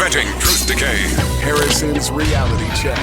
Preventing truth decay. Harrison's Reality Check.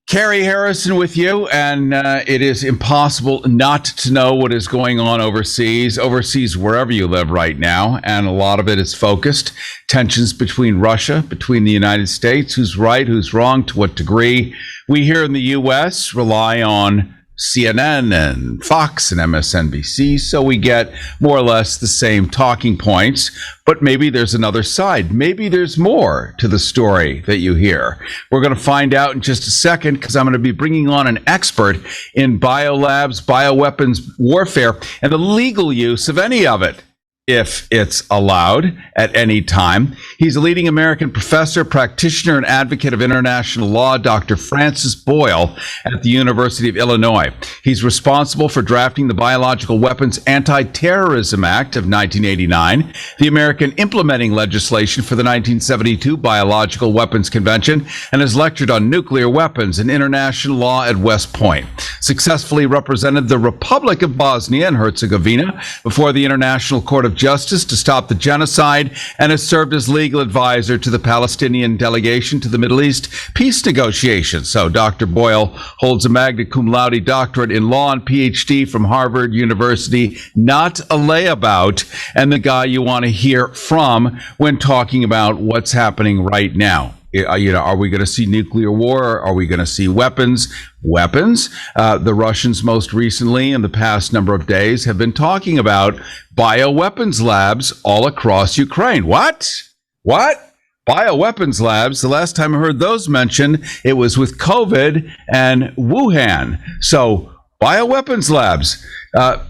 Cary Harrison with you, and it is impossible not to know what is going on overseas wherever you live right now, and a lot of it is focused. Tensions between Russia, between the United States, who's right, who's wrong, to what degree. We here in the U.S. rely on CNN and Fox and MSNBC, so we get more or less the same talking points, but maybe there's another side. Maybe there's more to the story that you hear. We're going to find out in just a second, because I'm going to be bringing on an expert in biolabs, bioweapons warfare, and the legal use of any of it, if it's allowed at any time. He's a leading American professor, practitioner, and advocate of international law, Dr. Francis Boyle at the University of Illinois. He's responsible for drafting the Biological Weapons Anti-Terrorism Act of 1989, the American implementing legislation for the 1972 Biological Weapons Convention, and has lectured on nuclear weapons and international law at West Point. Successfully represented the Republic of Bosnia and Herzegovina before the International Court of Justice to stop the genocide, and has served as legal advisor to the Palestinian delegation to the Middle East peace negotiations. So Dr. Boyle holds a Magna Cum Laude doctorate in law and Ph.D. from Harvard University. Not a layabout, and the guy you want to hear from when talking about what's happening right now. Are we going to see nuclear war? Are we going to see weapons? The Russians most recently in the past number of days have been talking about bioweapons labs all across Ukraine. What? Bioweapons labs, the last time I heard those mentioned, it was with COVID and Wuhan. So bioweapons labs.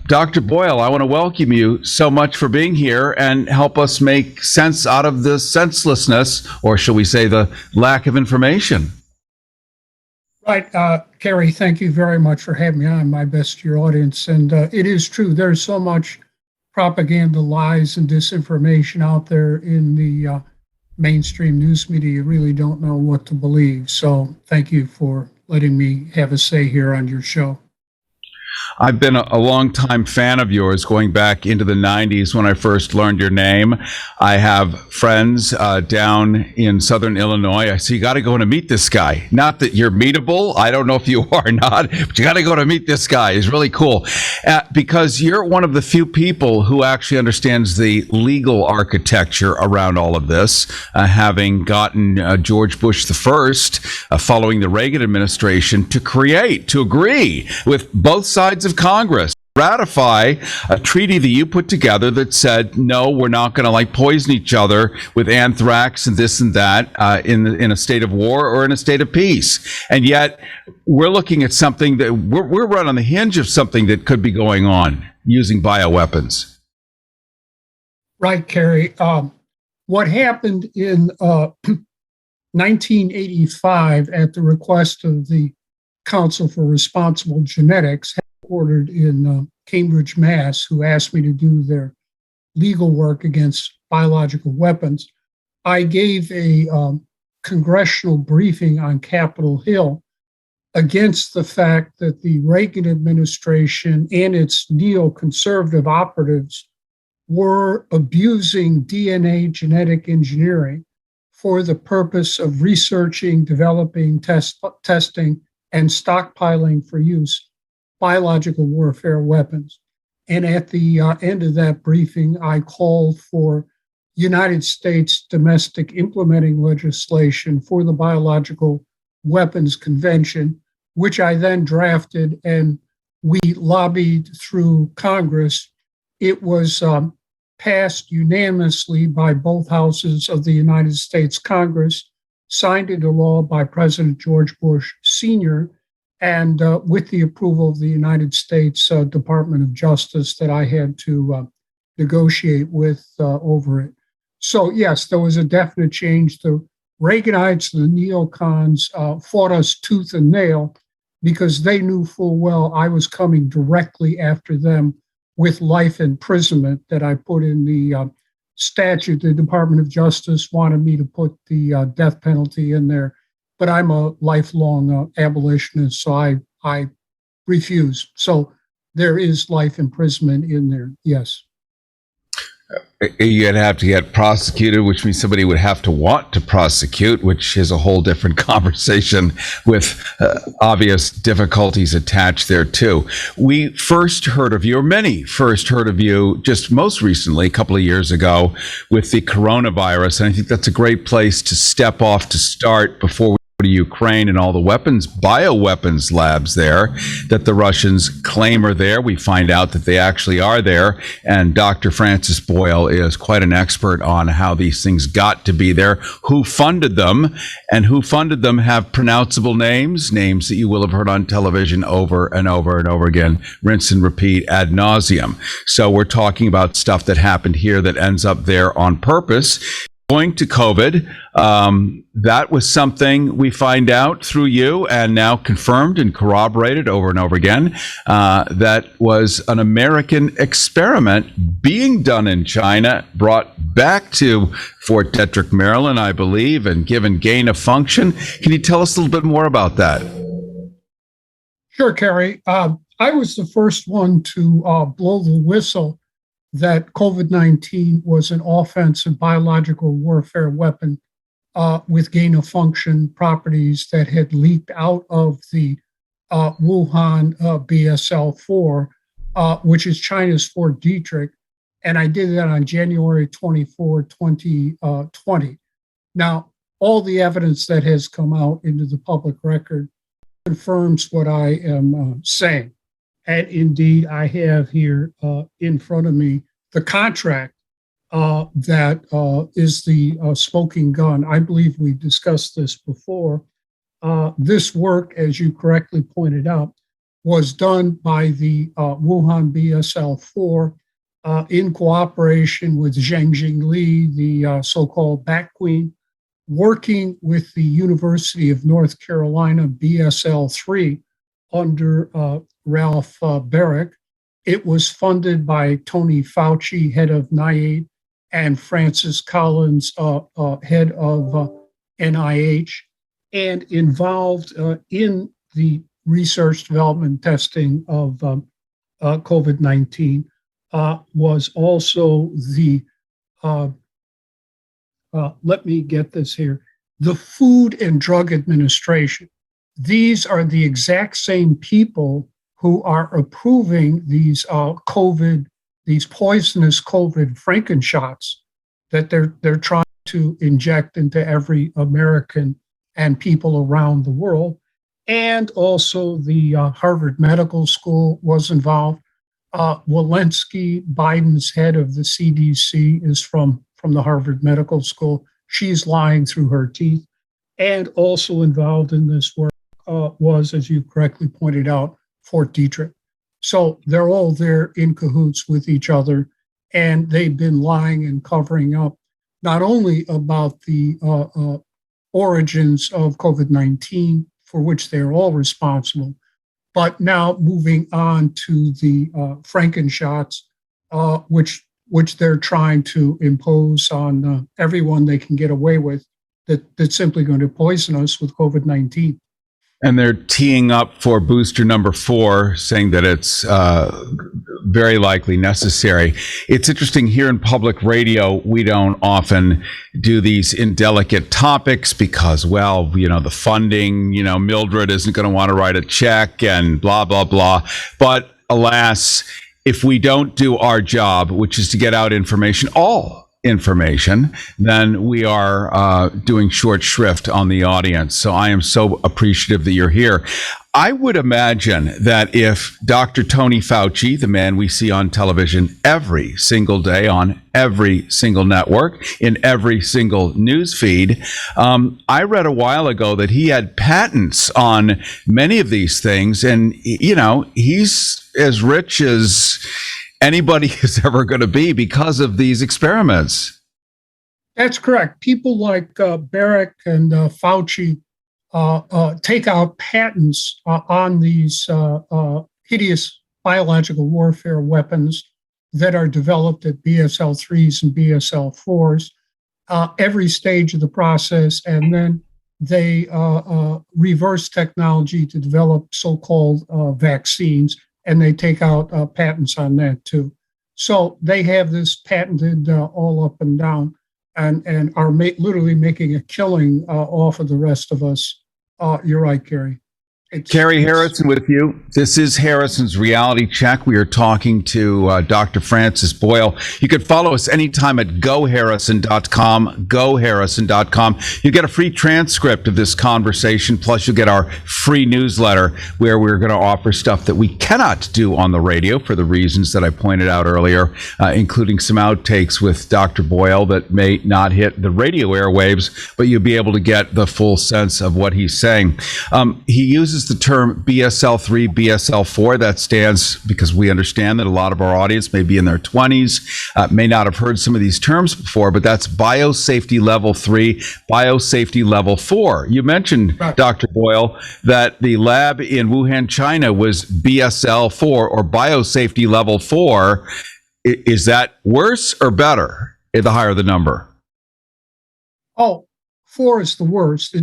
Dr. Boyle, I want to welcome you so much for being here and help us make sense out of the senselessness, or shall we say the lack of information. Right. Cary, thank you very much for having me on. My best to your audience. And it is true, there's so much propaganda, lies, and disinformation out there in the mainstream news media, you really don't know what to believe. So thank you for letting me have a say here on your show. I've been a long-time fan of yours, going back into the 90s when I first learned your name. I have friends down in southern Illinois. I say, you got to go to meet this guy. Not that you're meetable. I don't know if you are or not, but you got to go to meet this guy. He's really cool. Because you're one of the few people who actually understands the legal architecture around all of this, having gotten George Bush the first, following the Reagan administration, to agree with both sides of Congress, ratify a treaty that you put together that said, no, we're not going to poison each other with anthrax and this and that in a state of war or in a state of peace. And yet we're looking at something that we're right on the hinge of something that could be going on using bioweapons. Right, Cary. What happened in 1985 at the request of the Council for Responsible Genetics, headquartered in Cambridge, Mass., who asked me to do their legal work against biological weapons, I gave a congressional briefing on Capitol Hill against the fact that the Reagan administration and its neoconservative operatives were abusing DNA genetic engineering for the purpose of researching, developing, testing, and stockpiling for use biological warfare weapons. And at the end of that briefing, I called for United States domestic implementing legislation for the Biological Weapons Convention, which I then drafted and we lobbied through Congress. It was passed unanimously by both houses of the United States Congress, signed into law by President George Bush Sr., and with the approval of the United States Department of Justice that I had to negotiate with over it. So yes, there was a definite change. The Reaganites, the neocons, fought us tooth and nail because they knew full well I was coming directly after them with life imprisonment that I put in the statute. The Department of Justice wanted me to put the death penalty in there, but I'm a lifelong abolitionist, so I refuse. So there is life imprisonment in there, yes. you'd have to get prosecuted, which means somebody would have to want to prosecute, which is a whole different conversation with obvious difficulties attached there too. We first heard of you, or many first heard of you, just most recently, a couple of years ago, with the coronavirus. And I think that's a great place to step off to start before we to Ukraine and all the bioweapons labs there that the Russians claim are there. We find out that they actually are there. And Dr. Francis Boyle is quite an expert on how these things got to be there, who funded them, and who funded them have pronounceable names that you will have heard on television over and over and over again, rinse and repeat ad nauseum. So we're talking about stuff that happened here that ends up there on purpose. Going to COVID, that was something we find out through you and now confirmed and corroborated over and over again. That was an American experiment being done in China, brought back to Fort Detrick, Maryland, I believe, and given gain of function. Can you tell us a little bit more about that? Sure, Cary. I was the first one to blow the whistle that COVID-19 was an offensive biological warfare weapon with gain-of-function properties that had leaked out of the Wuhan Bsl4, which is China's Fort Dietrich. And I did that on January 24, 2020. Now, all the evidence that has come out into the public record confirms what I am saying. And indeed, I have here in front of me the contract that is the smoking gun. I believe we discussed this before. This work, as you correctly pointed out, was done by the Wuhan Bsl4 in cooperation with Zheng Jingli, the so-called Bat Queen, working with the University of North Carolina Bsl3 under Ralph Baric. It was funded by Tony Fauci, head of NIAID, and Francis Collins, head of NIH, and involved in the research, development, testing of COVID-19 was also the, let me get this here, the Food and Drug Administration. These are the exact same people who are approving these these poisonous COVID Frankenshots that they're trying to inject into every American and people around the world. And also the Harvard Medical School was involved. Walensky, Biden's head of the CDC, is from the Harvard Medical School. She's lying through her teeth. And also involved in this work was, as you correctly pointed out, Fort Dietrich. So they're all there in cahoots with each other, and they've been lying and covering up not only about the origins of COVID-19, for which they're all responsible, but now moving on to the Frankenshots, which they're trying to impose on everyone they can get away with, that's simply going to poison us with COVID-19. And they're teeing up for booster number 4, saying that it's very likely necessary. It's interesting, here in public radio, we don't often do these indelicate topics because, well, you know, the funding, you know, Mildred isn't going to want to write a check and blah, blah, blah. But alas, if we don't do our job, which is to get out information, all information, then we are doing short shrift on the audience. So I am so appreciative that you're here. I would imagine that if Dr. Tony Fauci, the man we see on television every single day on every single network, in every single news feed, I read a while ago that he had patents on many of these things. And, you know, he's as rich as anybody is ever going to be because of these experiments. That's correct. People like Baric and Fauci take out patents on these hideous biological warfare weapons that are developed at BSL3s and BSL4s, every stage of the process, and then they reverse technology to develop so-called vaccines, and they take out patents on that too. So they have this patented all up and down, and are literally making a killing off of the rest of us. You're right, Cary. Cary Harrison with you. This is Harrison's Reality Check. We are talking to Dr. Francis Boyle. You can follow us anytime at goharrison.com, goharrison.com. You get a free transcript of this conversation, plus you'll get our free newsletter where we're going to offer stuff that we cannot do on the radio for the reasons that I pointed out earlier, including some outtakes with Dr. Boyle that may not hit the radio airwaves, but you'll be able to get the full sense of what he's saying. He uses the term Bsl3, Bsl4. That stands because we understand that a lot of our audience may be in their 20s, may not have heard some of these terms before, but that's biosafety level 3, biosafety level 4. You mentioned, right, Dr. Boyle, that the lab in Wuhan, China was Bsl4 or biosafety level 4. Is that worse or better the higher the number? Oh, 4 is the worst.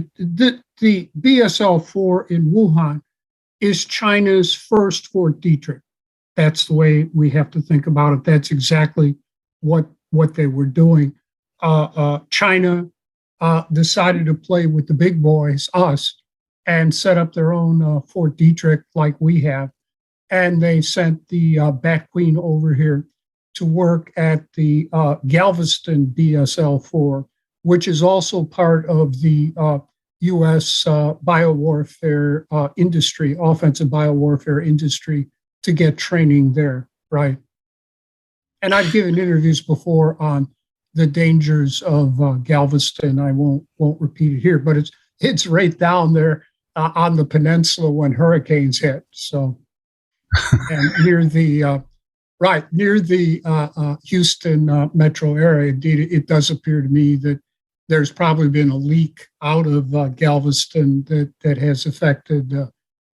The Bsl4 in Wuhan is China's first Fort Dietrich. That's the way we have to think about it. That's exactly what they were doing. China decided to play with the big boys, us, and set up their own Fort Dietrich like we have. And they sent the Bat Queen over here to work at the Galveston Bsl4, which is also part of the U.S. biowarfare industry, offensive biowarfare industry, to get training there, right? And I've given interviews before on the dangers of Galveston. I won't repeat it here, but it's right down there on the peninsula when hurricanes hit. So, and near the Houston metro area, indeed, it does appear to me that there's probably been a leak out of Galveston that has affected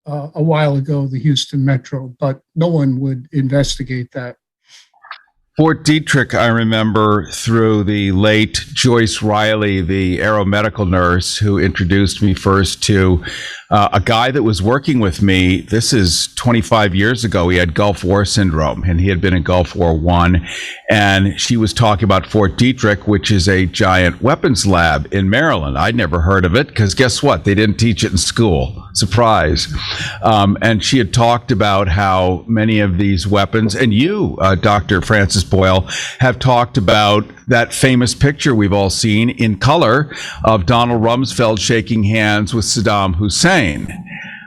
a while ago the Houston metro, but no one would investigate that. Fort Dietrich, I remember through the late Joyce Riley, the aeromedical nurse who introduced me first to a guy that was working with me. This is 25 years ago. He had Gulf War syndrome, and he had been in Gulf War I. And she was talking about Fort Dietrich, which is a giant weapons lab in Maryland. I'd never heard of it because guess what? They didn't teach it in school. Surprise. And she had talked about how many of these weapons, and you, Dr. Francis Boyle, have talked about that famous picture we've all seen in color of Donald Rumsfeld shaking hands with Saddam Hussein.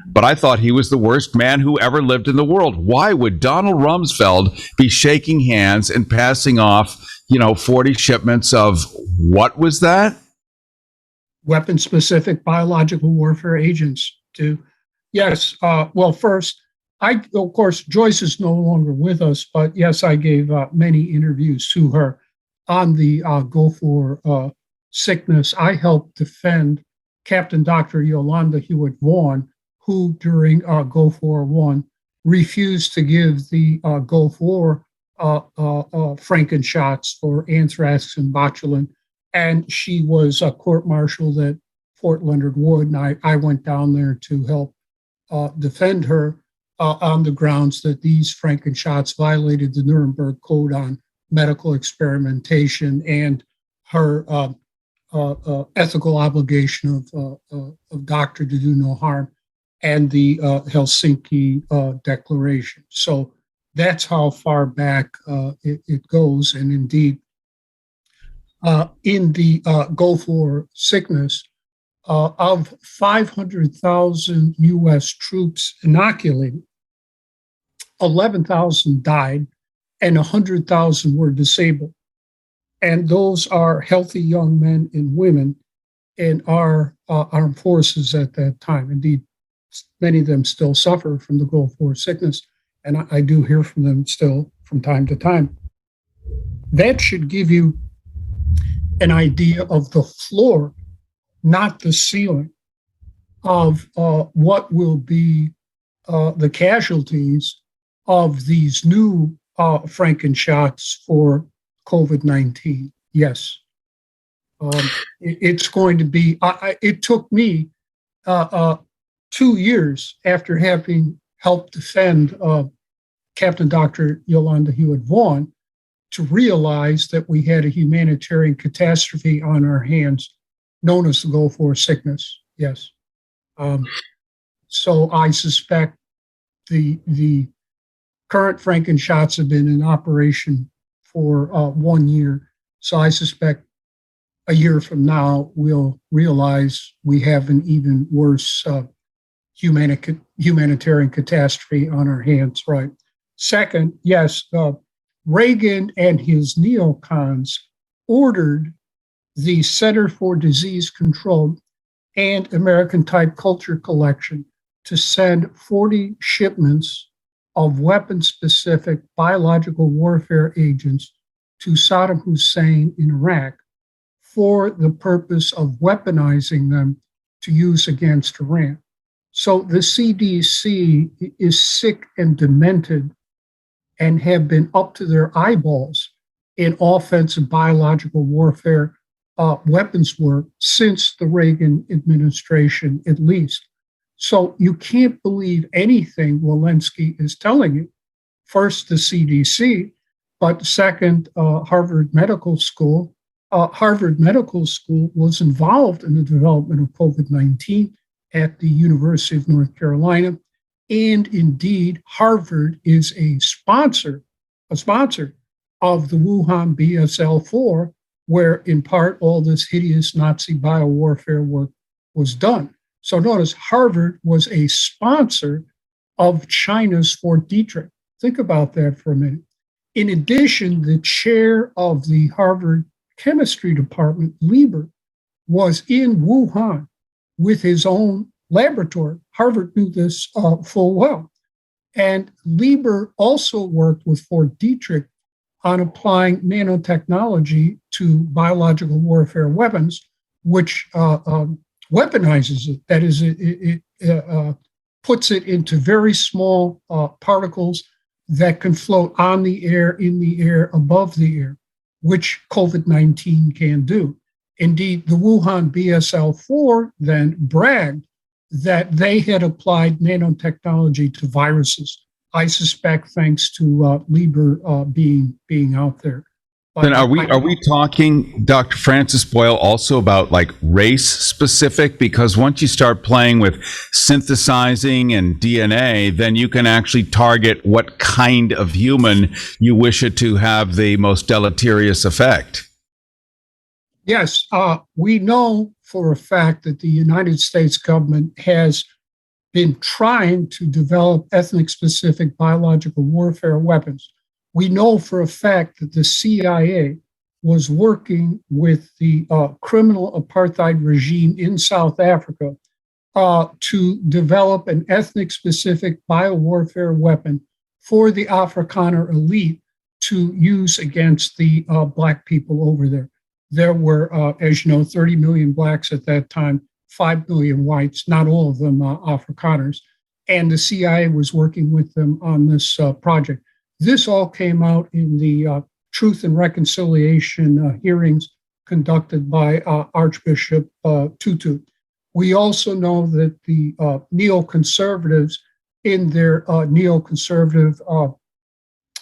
But I thought he was the worst man who ever lived in the world. Why would Donald Rumsfeld be shaking hands and passing off, 40 shipments of what was that? Weapon-specific biological warfare agents. Yes. Well, first, of course, Joyce is no longer with us, but yes, I gave many interviews to her on the Gulf War sickness. I helped defend Captain Dr. Yolanda Hewitt Vaughn, who during Gulf War I refused to give the Gulf War Frankenshots for anthrax and botulin. And she was court-martialed at Fort Leonard Wood, and I went down there to help defend her on the grounds that these Frankenshots violated the Nuremberg Code on medical experimentation and her ethical obligation of doctor to do no harm, and the Helsinki Declaration. So that's how far back it goes. And indeed, in the Gulf War sickness, of 500,000 U.S. troops inoculated, 11,000 died and 100,000 were disabled. And those are healthy young men and women in our armed forces at that time. Indeed, many of them still suffer from the Gulf War sickness, and I do hear from them still from time to time. That should give you an idea of the floor, not the ceiling, of what will be the casualties of these new Frankenshots for COVID-19. Yes. It's going to be, it took me 2 years after having helped defend Captain Dr. Yolanda Hewitt Vaughn to realize that we had a humanitarian catastrophe on our hands, known as the Gulf War sickness. Yes. So I suspect the current Frankenshots have been in operation for 1 year. So I suspect a year from now, we'll realize we have an even worse humanitarian catastrophe on our hands, right? Second, yes, Reagan and his neocons ordered the Center for Disease Control and American Type Culture Collection to send 40 shipments of weapon-specific biological warfare agents to Saddam Hussein in Iraq for the purpose of weaponizing them to use against Iran. So the CDC is sick and demented and have been up to their eyeballs in offensive biological warfare weapons work since the Reagan administration, at least. So you can't believe anything Walensky is telling you. First, the CDC, but second, Harvard Medical School. Harvard Medical School was involved in the development of COVID-19 at the University of North Carolina. And indeed, Harvard is a sponsor of the Wuhan Bsl4, where in part all this hideous Nazi biowarfare work was done. So notice Harvard was a sponsor of China's Fort Dietrich. Think about that for a minute. In addition, the chair of the Harvard Chemistry Department, Lieber, was in Wuhan with his own laboratory. Harvard knew this full well. And Lieber also worked with Fort Dietrich on applying nanotechnology to biological warfare weapons, which weaponizes it. That is, it puts it into very small particles that can float on the air, in the air, above the air, which COVID-19 can do. Indeed, the Wuhan Bsl4 then bragged that they had applied nanotechnology to viruses. I suspect thanks to Lieber being out there. But then are we talking, Dr. Francis Boyle, also about like race specific? Because once you start playing with synthesizing and DNA, then you can actually target what kind of human you wish it to have the most deleterious effect. Yes, we know for a fact that the United States government has been trying to develop ethnic-specific biological warfare weapons. We know for a fact that the CIA was working with the criminal apartheid regime in South Africa to develop an ethnic-specific biowarfare weapon for the Afrikaner elite to use against the Black people over there. There were, as you know, 30 million Blacks at that time, 5 million whites, not all of them Afrikaners. And the CIA was working with them on this project. This all came out in the Truth and Reconciliation hearings conducted by Archbishop Tutu. We also know that the neoconservatives in their neoconservative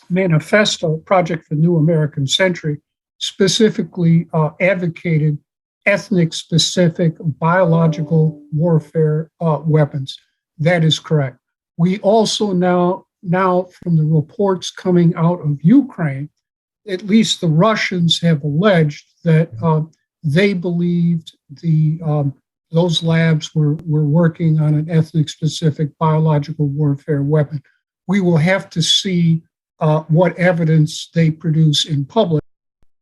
manifesto, Project for New American Century, specifically advocated ethnic-specific biological warfare weapons. That is correct. We also now from the reports coming out of Ukraine, at least the Russians have alleged that they believed those labs were working on an ethnic-specific biological warfare weapon. We will have to see what evidence they produce in public,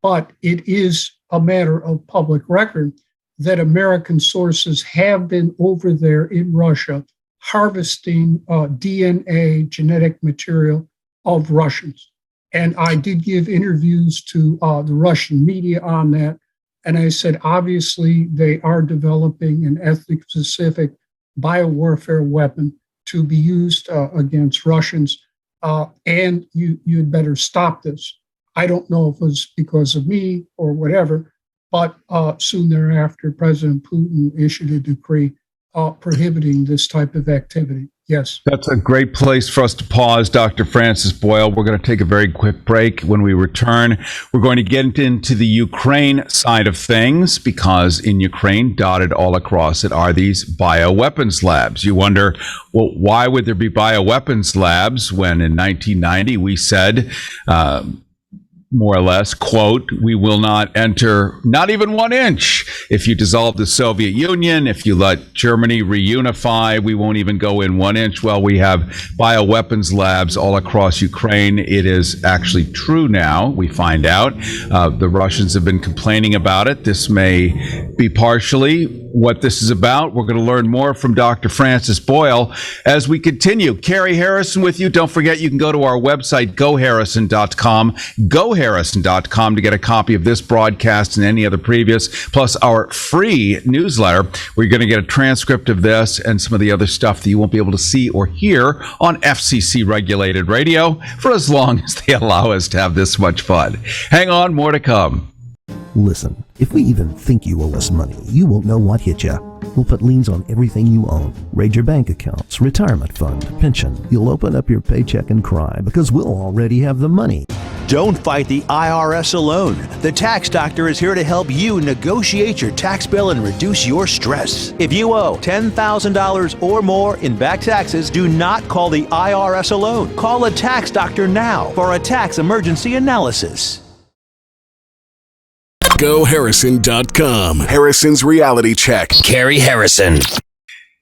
but it is a matter of public record that American sources have been over there in Russia harvesting DNA genetic material of Russians. And I did give interviews to the Russian media on that. And I said, obviously, they are developing an ethnic-specific biowarfare weapon to be used against Russians. And you'd better stop this. I don't know if it was because of me or whatever, but soon thereafter, President Putin issued a decree prohibiting this type of activity. Yes. That's a great place for us to pause, Dr. Francis Boyle. We're going to take a very quick break. When we return, we're going to get into the Ukraine side of things, because in Ukraine, dotted all across it, are these bioweapons labs. You wonder, well, why would there be bioweapons labs when in 1990 we said, more or less, quote, we will not enter not even 1 inch. If you dissolve the Soviet Union, if you let Germany reunify, we won't even go in 1 inch. Well, we have bioweapons labs all across Ukraine. It is actually true now, we find out. The Russians have been complaining about it. This may be partially what this is about. We're going to learn more from Dr. Francis Boyle as we continue. Cary Harrison with you. Don't forget, you can go to our website, goharrison.com, goharrison.com, to get a copy of this broadcast and any other previous, plus our free newsletter, where you're going to get a transcript of this and some of the other stuff that you won't be able to see or hear on FCC regulated radio for as long as they allow us to have this much fun. Hang on, more to come. Listen, if we even think you owe us money, you won't know what hit you. We'll put liens on everything you own. Raid your bank accounts, retirement fund, pension. You'll open up your paycheck and cry because we'll already have the money. Don't fight the IRS alone. The Tax Doctor is here to help you negotiate your tax bill and reduce your stress. If you owe $10,000 or more in back taxes, do not call the IRS alone. Call a Tax Doctor now for a tax emergency analysis. GoHarrison.com. Harrison's Reality Check. Cary Harrison.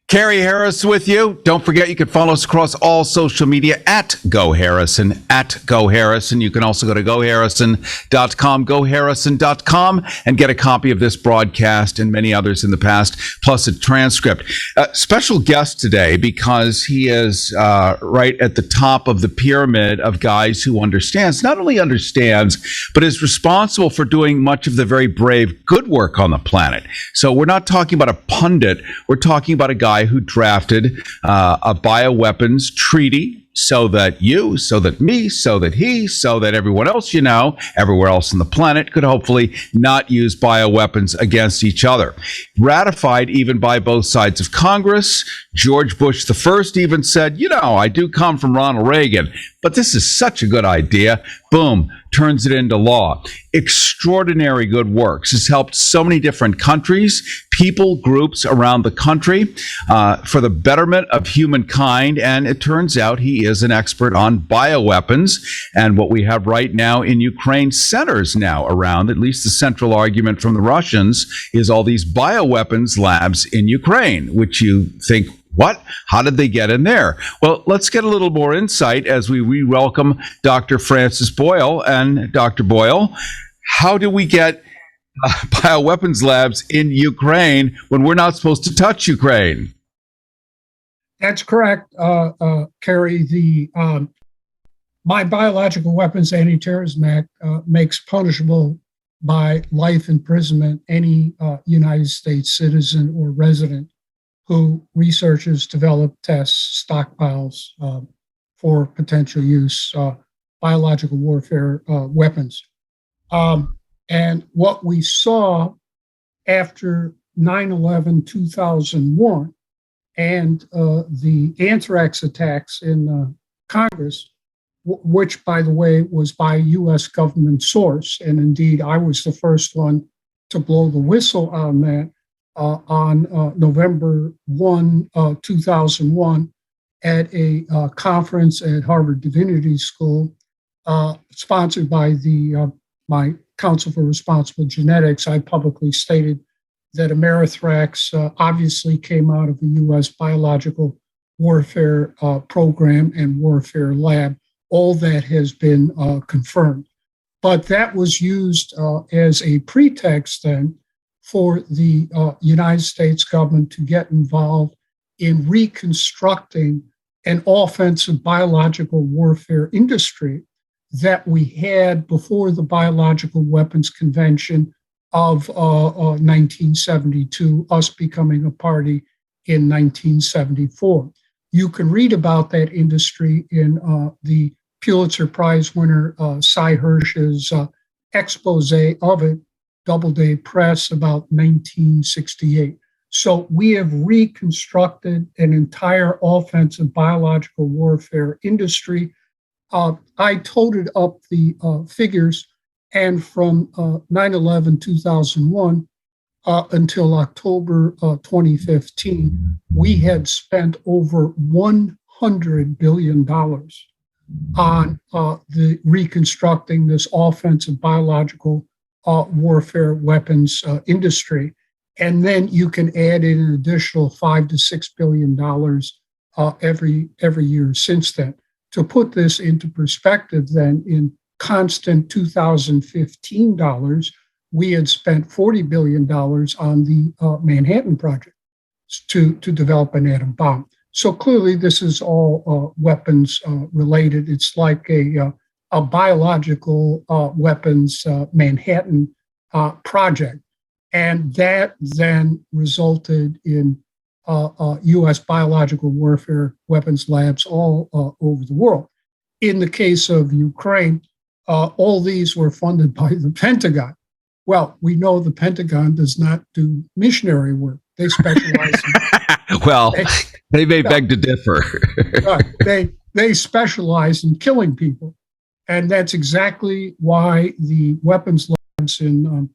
Cary Harris with you. Don't forget, you can follow us across all social media at GoHarrison, at GoHarrison. You can also go to GoHarrison.com, GoHarrison.com, and get a copy of this broadcast and many others in the past, plus a transcript. Special guest today, because he is right at the top of the pyramid of guys who understands, not only understands, but is responsible for doing much of the very brave good work on the planet. So we're not talking about a pundit. We're talking about a guy who drafted a bioweapons treaty so that you, so that me, so that he, so that everyone else you know, everywhere else on the planet, could hopefully not use bioweapons against each other. Ratified even by both sides of Congress. George Bush the first even said, you know, I do come from Ronald Reagan, but this is such a good idea. Boom, turns it into law. Extraordinary good works. Has helped so many different countries, people, groups around the country for the betterment of humankind. And it turns out he is an expert on bioweapons. And what we have right now in Ukraine centers now around, at least the central argument from the Russians, is all these bioweapons labs in Ukraine, which you think, what? How did they get in there? Well, let's get a little more insight as we re-welcome Dr. Francis Boyle. And Dr. Boyle, how do we get bioweapons labs in Ukraine when we're not supposed to touch Ukraine? That's correct, Cary. My Biological Weapons Anti-Terrorism Act makes punishable by life imprisonment any United States citizen or resident who researches, develops, tests, stockpiles for potential use, biological warfare weapons. And what we saw after 9/11/2001 and the anthrax attacks in Congress, which, by the way, was by a U.S. government source, and indeed I was the first one to blow the whistle on that, on November 1, 2001, at a conference at Harvard Divinity School, sponsored by my Council for Responsible Genetics. I publicly stated that Amerithrax obviously came out of the U.S. Biological Warfare Program and Warfare Lab. All that has been confirmed. But that was used as a pretext then for the United States government to get involved in reconstructing an offensive biological warfare industry that we had before the Biological Weapons Convention of 1972, us becoming a party in 1974. You can read about that industry in the Pulitzer Prize winner Cy Hirsch's expose of it, Doubleday Press, about 1968. So we have reconstructed an entire offensive biological warfare industry. I totaled up the figures, and from 9/11 2001 until October 2015, we had spent over $100 billion on the reconstructing this offensive biological warfare weapons industry. And then you can add in an additional $5 to $6 billion every year since then. To put this into perspective, then in constant 2015 dollars, we had spent $40 billion on the Manhattan Project to develop an atom bomb. So clearly, this is all weapons related. It's like a biological weapons Manhattan project. And that then resulted in U.S. biological warfare weapons labs all over the world. In the case of Ukraine, all these were funded by the Pentagon. Well, we know the Pentagon does not do missionary work. They specialize in... Well, they may beg to differ. They specialize in killing people. And that's exactly why the weapons labs in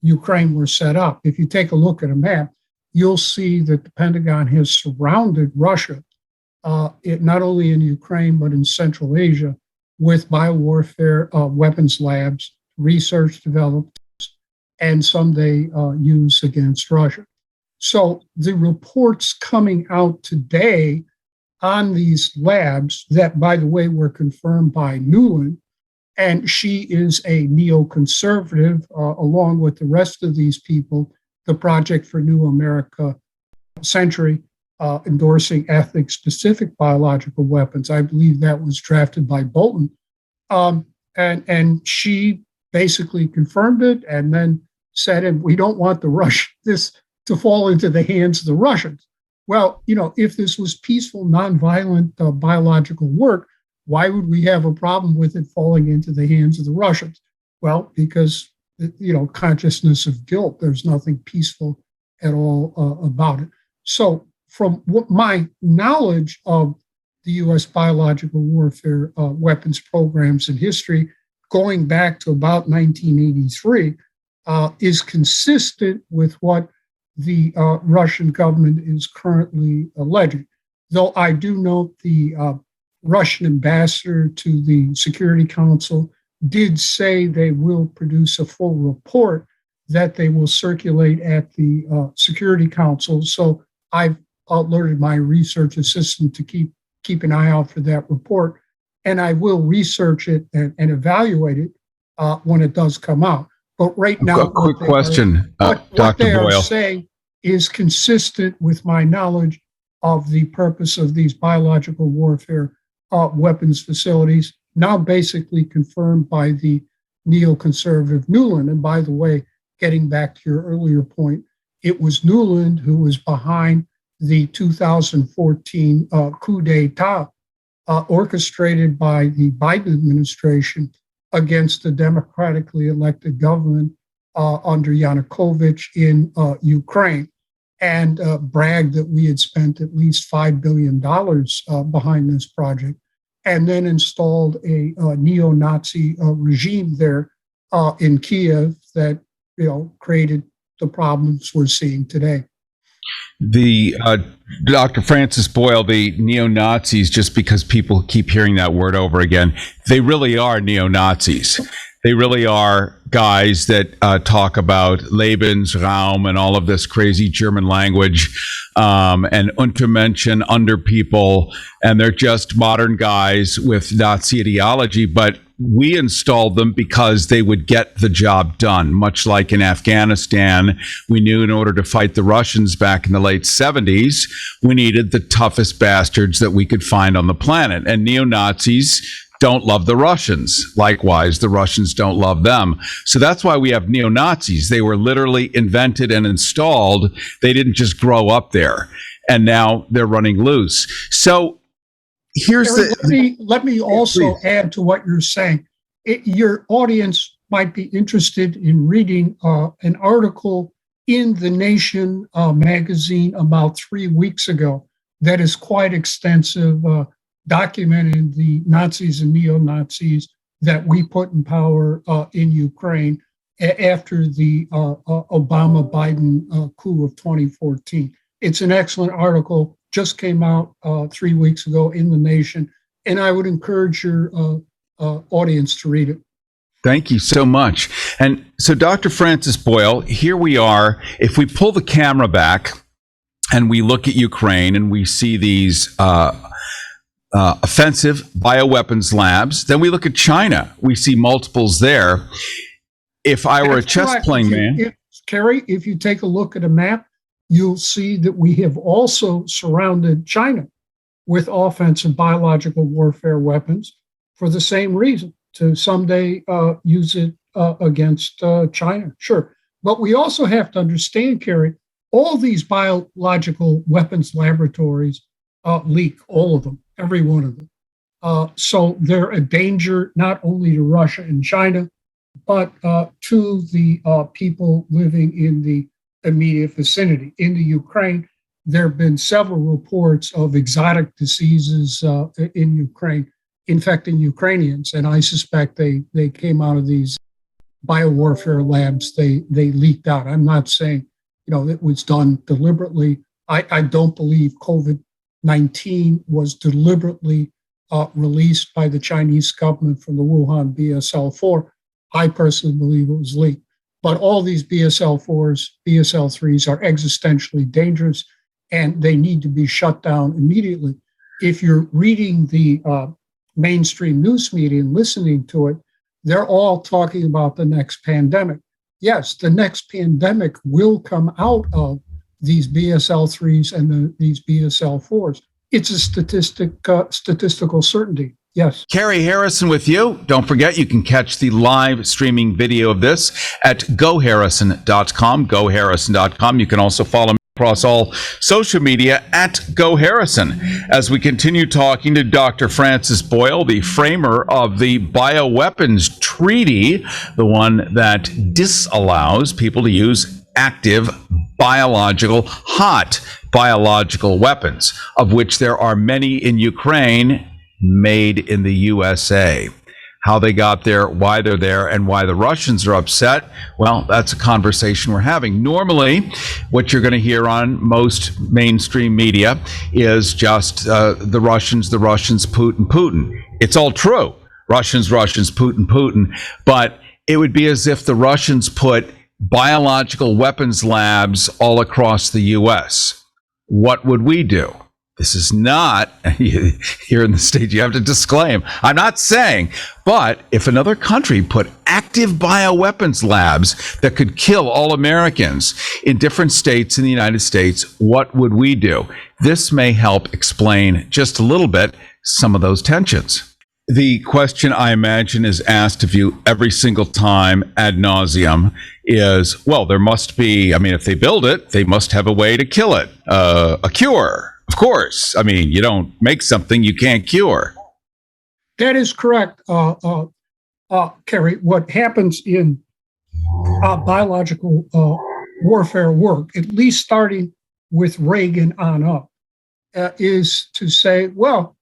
Ukraine were set up. If you take a look at a map, you'll see that the Pentagon has surrounded Russia, not only in Ukraine, but in Central Asia, with biowarfare weapons labs, research developed, and some they use against Russia. So the reports coming out today on these labs that, by the way, were confirmed by Nuland, and she is a neoconservative, along with the rest of these people, the Project for New America Century, endorsing ethics-specific biological weapons. I believe that was drafted by Bolton. And she basically confirmed it and then said, and we don't want this to fall into the hands of the Russians. Well, if this was peaceful, nonviolent biological work, why would we have a problem with it falling into the hands of the Russians? Well, because, consciousness of guilt, there's nothing peaceful at all about it. So from what my knowledge of the U.S. biological warfare weapons programs in history, going back to about 1983, is consistent with what the Russian government is currently alleging. Though I do note the Russian ambassador to the Security Council did say they will produce a full report that they will circulate at the Security Council. So I've alerted my research assistant to keep an eye out for that report, and I will research it and evaluate it when it does come out. But right now, a quick question, what Dr. they are Boyle. saying is consistent with my knowledge of the purpose of these biological warfare weapons facilities, now basically confirmed by the neoconservative Nuland. And by the way, getting back to your earlier point, it was Nuland who was behind the 2014 coup d'etat orchestrated by the Biden administration against the democratically elected government under Yanukovych in Ukraine, and bragged that we had spent at least $5 billion behind this project, and then installed a neo-Nazi regime there in Kiev that created the problems we're seeing today. The Dr. Francis Boyle, the neo-Nazis, just because people keep hearing that word over again, they really are neo-Nazis. They really are guys that talk about Lebensraum and all of this crazy German language and Untermenschen, under people, and they're just modern guys with Nazi ideology, but we installed them because they would get the job done. Much like in Afghanistan, we knew in order to fight the Russians back in the late 70s, we needed the toughest bastards that we could find on the planet. And neo-Nazis don't love the Russians. Likewise, the Russians don't love them. So that's why we have neo-Nazis. They were literally invented and installed. They didn't just grow up there. And now they're running loose. So here's let me also add to what you're saying. Your audience might be interested in reading an article in the Nation magazine about 3 weeks ago that is quite extensive, documenting the Nazis and neo-Nazis that we put in power in Ukraine after the Obama-Biden coup of 2014. It's an excellent article, just came out 3 weeks ago in the Nation, and I would encourage your audience to read it. Thank you so much. And so, Dr. Francis Boyle, here we are. If we pull the camera back and we look at Ukraine and we see these offensive bioweapons labs, then we look at China. We see multiples there. If I were a chess playing man. Cary, if you take a look at a map, you'll see that we have also surrounded China with offensive biological warfare weapons for the same reason, to someday use it against China. Sure. But we also have to understand, Cary, all these biological weapons laboratories leak, all of them, every one of them. So they're a danger not only to Russia and China, but to the people living in the immediate vicinity. In the Ukraine, there have been several reports of exotic diseases in Ukraine infecting Ukrainians, and I suspect they came out of these biowarfare labs. They leaked out. I'm not saying it was done deliberately. I don't believe COVID-19 was deliberately released by the Chinese government from the Wuhan Bsl4. I personally believe it was leaked. But all these Bsl4s, Bsl3s are existentially dangerous, and they need to be shut down immediately. If you're reading the mainstream news media and listening to it, they're all talking about the next pandemic. Yes, the next pandemic will come out of these Bsl3s and these Bsl4s. It's a statistical certainty. Yes. Cary Harrison with you. Don't forget, you can catch the live streaming video of this at goharrison.com, goharrison.com. You can also follow me across all social media at GoHarrison. As we continue talking to Dr. Francis Boyle, the framer of the Bioweapons Treaty, the one that disallows people to use active hot biological weapons, of which there are many in Ukraine, made in the USA. How they got there, why they're there, and why the Russians are upset, well, that's a conversation we're having. Normally, what you're going to hear on most mainstream media is just the Russians, Putin. It's all true. Russians, Putin. But it would be as if the Russians put biological weapons labs all across the U.S. What would we do? This is not, here in the States, you have to disclaim. I'm not saying, but if another country put active bioweapons labs that could kill all Americans in different states in the United States, what would we do? This may help explain just a little bit some of those tensions. The question I imagine is asked of you every single time ad nauseum is, well, there must be, if they build it, they must have a way to kill it, a cure. Of course. You don't make something you can't cure. That is correct, Cary. What happens in biological warfare work, at least starting with Reagan on up, is to say, well,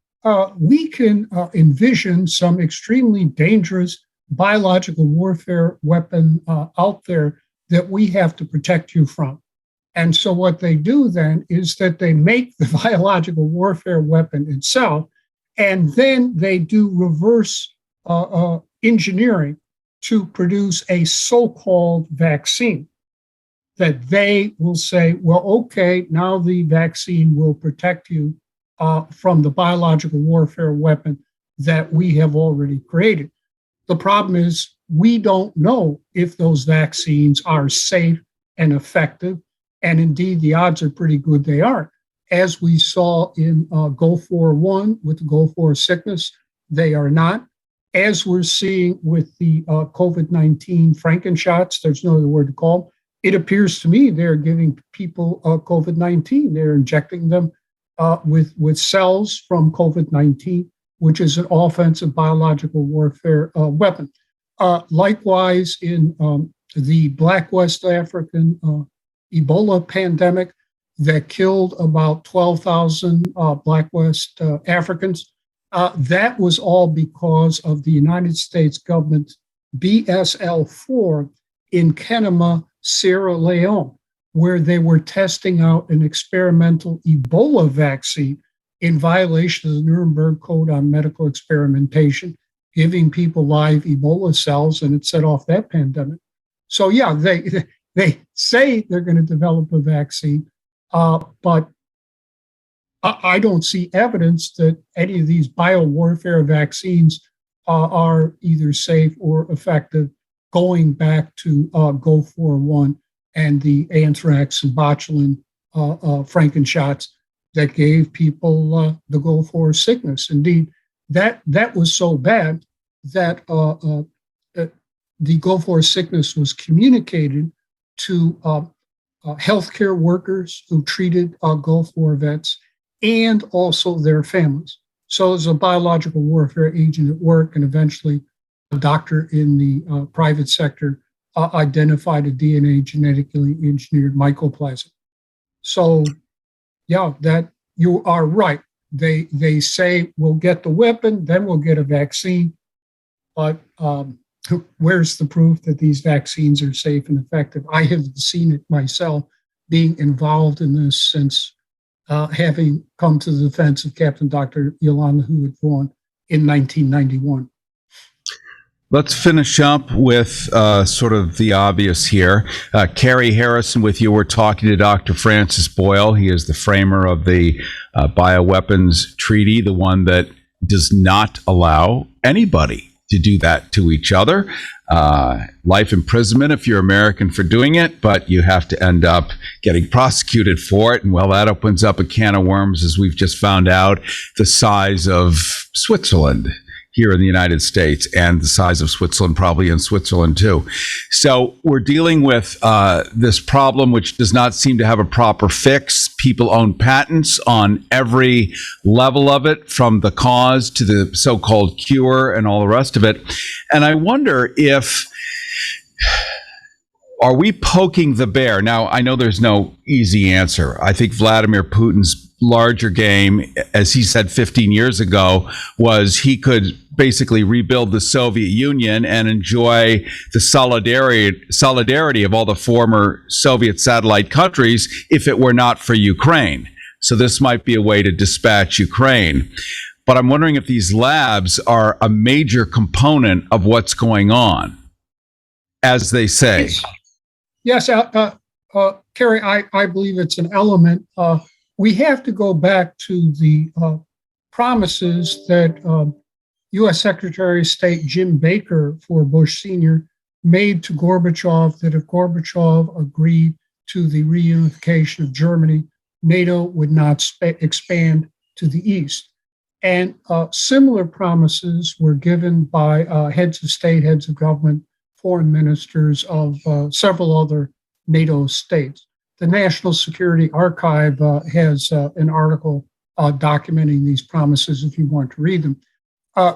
we can envision some extremely dangerous biological warfare weapon out there that we have to protect you from. And so what they do then is that they make the biological warfare weapon itself, and then they do reverse engineering to produce a so-called vaccine that they will say, well, okay, now the vaccine will protect you from the biological warfare weapon that we have already created. The problem is we don't know if those vaccines are safe and effective. And indeed, the odds are pretty good they aren't. As we saw in Gulf War I with the Gulf War sickness, they are not. As we're seeing with the COVID-19 Frankenshots, there's no other word to call them, it appears to me they're giving people COVID-19. They're injecting them with cells from COVID-19, which is an offensive biological warfare weapon. Likewise, in the Black West African Ebola pandemic that killed about 12,000 Black West Africans. That was all because of the United States government Bsl4 in Kenema, Sierra Leone, where they were testing out an experimental Ebola vaccine in violation of the Nuremberg Code on Medical Experimentation, giving people live Ebola cells, and it set off that pandemic. So yeah, they say they're going to develop a vaccine, but I don't see evidence that any of these biowarfare vaccines are either safe or effective, going back to Go4-1 and the anthrax and botulinum Frankenshots that gave people the Go4 sickness. Indeed, that was so bad that the Go4 sickness was communicated to healthcare workers who treated Go4 vets and also their families. So it was a biological warfare agent at work, and eventually a doctor in the private sector identified a DNA genetically engineered mycoplasma. So yeah, that you are right. They say we'll get the weapon, then we'll get a vaccine. But where's the proof that these vaccines are safe and effective? I have seen it myself, being involved in this since having come to the defense of Captain Dr. Yolanda Hewitt-Vaughn in 1991. Let's finish up with sort of the obvious here. Cary Harrison with you. We're talking to Dr. Francis Boyle. He is the framer of the Bioweapons Treaty, the one that does not allow anybody to do that to each other. Life imprisonment if you're American for doing it, but you have to end up getting prosecuted for it. And well, that opens up a can of worms, as we've just found out, the size of Switzerland here in the United States, and the size of Switzerland probably in Switzerland too. So we're dealing with this problem, which does not seem to have a proper fix. People own patents on every level of it, from the cause to the so-called cure and all the rest of it. And I wonder if, are we poking the bear? Now, I know there's no easy answer. I think Vladimir Putin's larger game, as he said 15 years ago, was he could basically rebuild the Soviet Union and enjoy the solidarity of all the former Soviet satellite countries if it were not for Ukraine. So this might be a way to dispatch Ukraine. But I'm wondering if these labs are a major component of what's going on, as they say. Yes, Cary, I believe it's an element. We have to go back to the promises that U.S. Secretary of State Jim Baker for Bush Sr. made to Gorbachev, that if Gorbachev agreed to the reunification of Germany, NATO would not expand to the east. And similar promises were given by heads of state, heads of government, foreign ministers of several other NATO states. The National Security Archive has an article documenting these promises if you want to read them.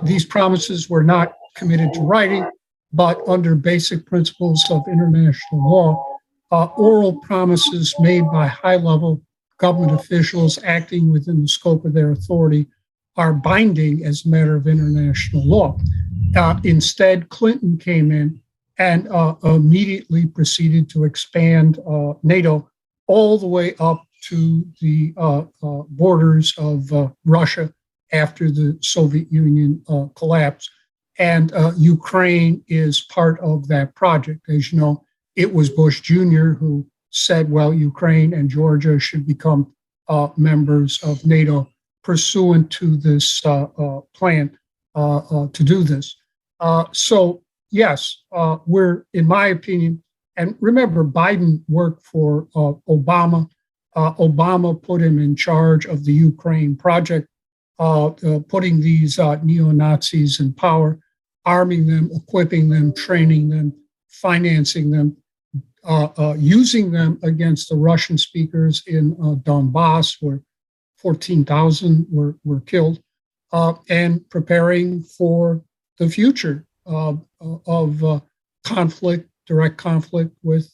These promises were not committed to writing, but under basic principles of international law, oral promises made by high-level government officials acting within the scope of their authority are binding as a matter of international law. Instead, Clinton came in and immediately proceeded to expand NATO all the way up to the borders of Russia after the Soviet Union collapsed. And Ukraine is part of that project. As you know, it was Bush Jr. who said, well, Ukraine and Georgia should become members of NATO pursuant to this plan to do this. So, yes, we're, in my opinion, and remember, Biden worked for Obama. Obama put him in charge of the Ukraine project, putting these neo-Nazis in power, arming them, equipping them, training them, financing them, using them against the Russian speakers in Donbass, where 14,000 were killed, and preparing for the future of conflict, direct conflict with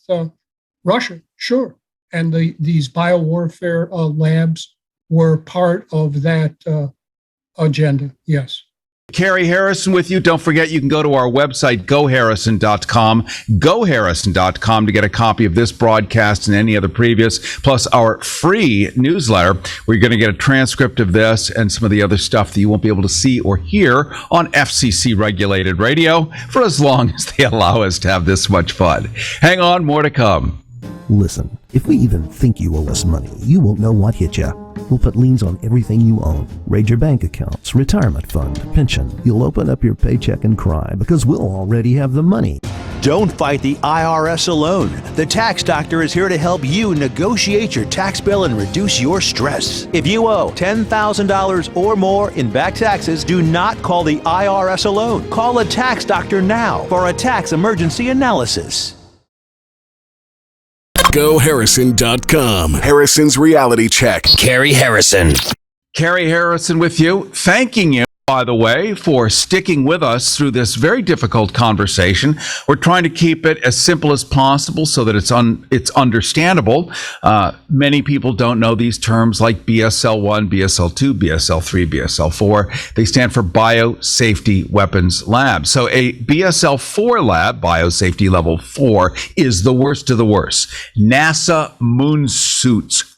Russia. Sure. and these biowarfare labs were part of that agenda. Yes. Cary Harrison with you. Don't forget, you can go to our website, goharrison.com, goharrison.com to get a copy of this broadcast and any other previous, plus our free newsletter, where you're going to get a transcript of this and some of the other stuff that you won't be able to see or hear on FCC-regulated radio for as long as they allow us to have this much fun. Hang on, more to come. Listen, if we even think you owe us money, you won't know what hit you. We'll put liens on everything you own. Raid your bank accounts, retirement fund, pension. You'll open up your paycheck and cry because we'll already have the money. Don't fight the IRS alone. The Tax Doctor is here to help you negotiate your tax bill and reduce your stress. If you owe $10,000 or more in back taxes, do not call the IRS alone. Call a Tax Doctor now for a tax emergency analysis. GoHarrison.com. Harrison's Reality Check. Cary Harrison. Cary Harrison with you, thanking you, by the way, for sticking with us through this very difficult conversation. We're trying to keep it as simple as possible so that it's understandable. Many people don't know these terms like Bsl1, Bsl2, Bsl3, Bsl4. They stand for Biosafety Weapons Lab. So a Bsl4 lab, Biosafety Level 4, is the worst of the worst. NASA moon suits,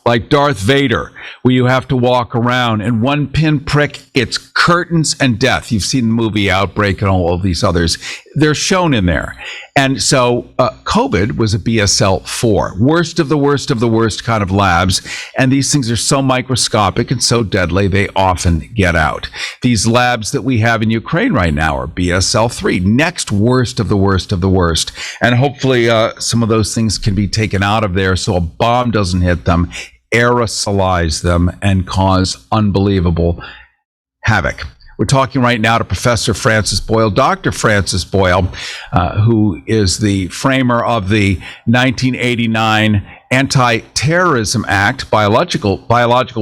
like Darth Vader, where you have to walk around and one pinprick, it's curtains and death. You've seen the movie Outbreak and all of these others. They're shown in there. And so COVID was a Bsl4, worst of the worst of the worst kind of labs. And these things are so microscopic and so deadly, they often get out. These labs that we have in Ukraine right now are Bsl3, next worst of the worst of the worst. And hopefully some of those things can be taken out of there so a bomb doesn't hit them, aerosolize them, and cause unbelievable havoc. We're talking right now to Professor Francis Boyle, Dr. Francis Boyle, who is the framer of the 1989 Anti-Terrorism Act, Biological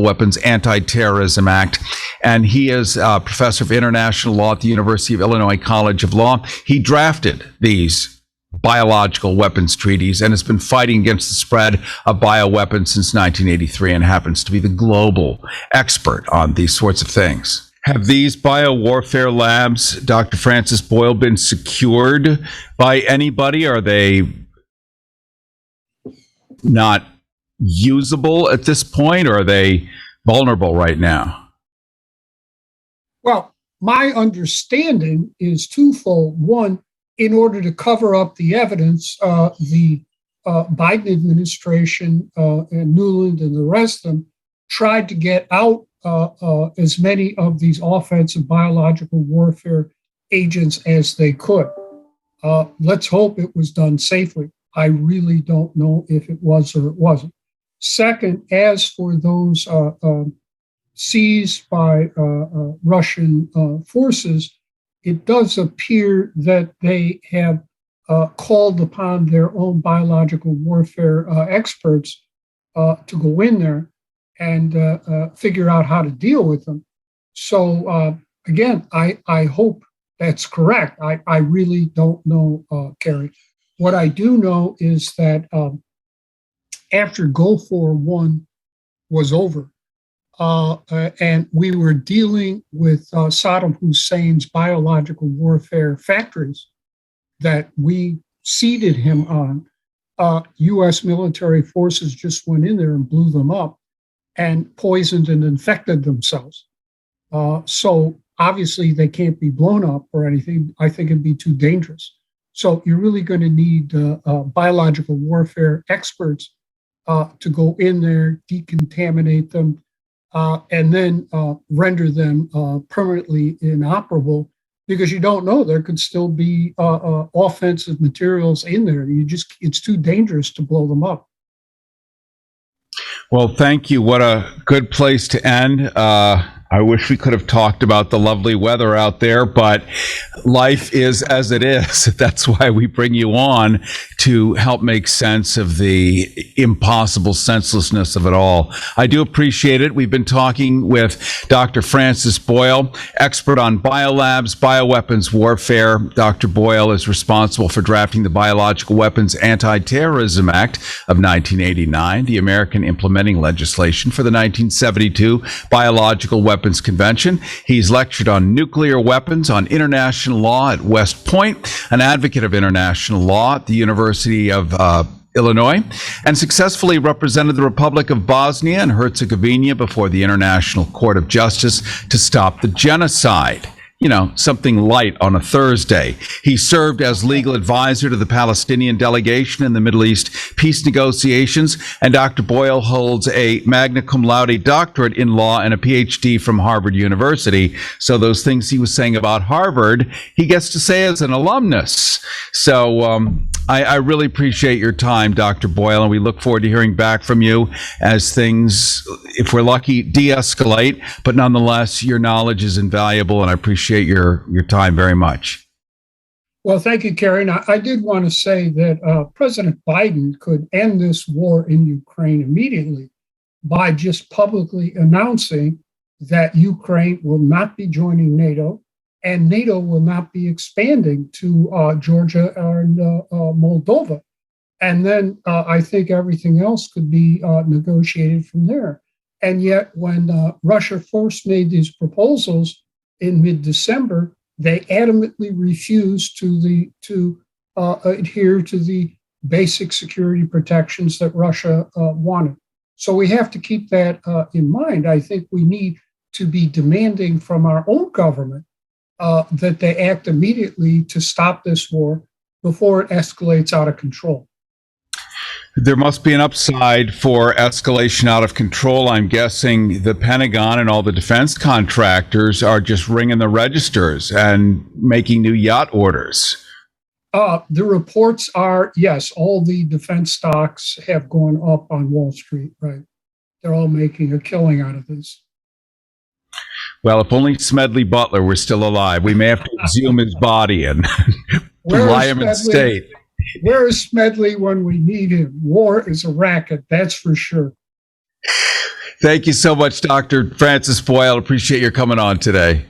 Weapons Anti-Terrorism Act, and he is a professor of international law at the University of Illinois College of Law. He drafted these biological weapons treaties and has been fighting against the spread of bioweapons since 1983 and happens to be the global expert on these sorts of things. Have these biowarfare labs, Dr. Francis Boyle, been secured by anybody? Are they not usable at this point, or are they vulnerable right now? Well, my understanding is twofold. One, in order to cover up the evidence, the Biden administration and Newland and the rest of them tried to get out as many of these offensive biological warfare agents as they could. Let's hope it was done safely. I really don't know if it was or it wasn't. Second, as for those seized by Russian forces, it does appear that they have called upon their own biological warfare experts to go in there and figure out how to deal with them. So again, I hope that's correct. I really don't know, Cary. What I do know is that after Gulf War I was over, and we were dealing with Saddam Hussein's biological warfare factories that we seeded him on. U.S. military forces just went in there and blew them up and poisoned and infected themselves. So obviously they can't be blown up or anything. I think it'd be too dangerous. So you're really going to need biological warfare experts to go in there, decontaminate them, and then render them permanently inoperable, because you don't know, there could still be offensive materials in there. It's too dangerous to blow them up. Well, thank you. What a good place to end. I wish we could have talked about the lovely weather out there, but life is as it is. That's why we bring you on to help make sense of the impossible senselessness of it all. I do appreciate it. We've been talking with Dr. Francis Boyle, expert on biolabs, bioweapons warfare. Dr. Boyle is responsible for drafting the Biological Weapons Anti-Terrorism Act of 1989, the American implementing legislation for the 1972 Biological Weapons Convention. He's lectured on nuclear weapons, on international law at West Point, an advocate of international law at the University of Illinois, and successfully represented the Republic of Bosnia and Herzegovina before the International Court of Justice to stop the genocide. You know, something light on a Thursday. He served as legal advisor to the Palestinian delegation in the Middle East peace negotiations, and Dr. Boyle holds a Magna Cum Laude doctorate in law and a Ph.D. from Harvard University. So those things he was saying about Harvard, he gets to say as an alumnus. So I really appreciate your time, Dr. Boyle, and we look forward to hearing back from you as things, if we're lucky, de-escalate. But nonetheless, your knowledge is invaluable, and I appreciate your time very much. Well, thank you, Cary. Now, I did want to say that President Biden could end this war in Ukraine immediately by just publicly announcing that Ukraine will not be joining NATO and NATO will not be expanding to Georgia and Moldova. And then I think everything else could be negotiated from there. And yet, when Russia first made these proposals in mid-December, they adamantly refused to adhere to the basic security protections that Russia wanted. So we have to keep that in mind. I think we need to be demanding from our own government that they act immediately to stop this war before it escalates out of control. There must be an upside for escalation out of control. I'm guessing the Pentagon and all the defense contractors are just ringing the registers and making new yacht orders. The reports are, yes, all the defense stocks have gone up on Wall Street, right? They're all making a killing out of this. Well, if only Smedley Butler were still alive, we may have to exhume his body and lie him in state. Where is Smedley when we need him? War is a racket, that's for sure. Thank you so much, Dr. Francis Boyle. Appreciate your coming on today.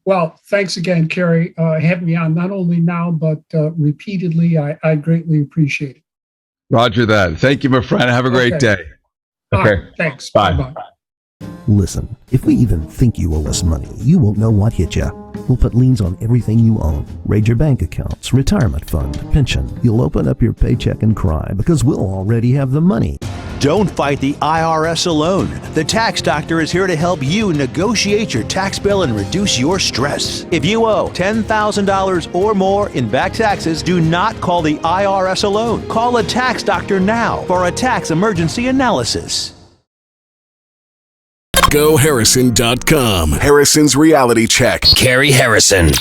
Well, thanks again, Cary, having me on not only now, but repeatedly. I greatly appreciate it. Roger that. Thank you, my friend. Have a great day. Okay. Thanks. Bye. Bye-bye. Listen, if we even think you owe us money, you won't know what hit you. We'll put liens on everything you own. Raid your bank accounts, retirement fund, pension. You'll open up your paycheck and cry because we'll already have the money. Don't fight the IRS alone. The Tax Doctor is here to help you negotiate your tax bill and reduce your stress. If you owe $10,000 or more in back taxes, do not call the IRS alone. Call a Tax Doctor now for a tax emergency analysis. GoHarrison.com. Harrison's Reality Check. Cary Harrison.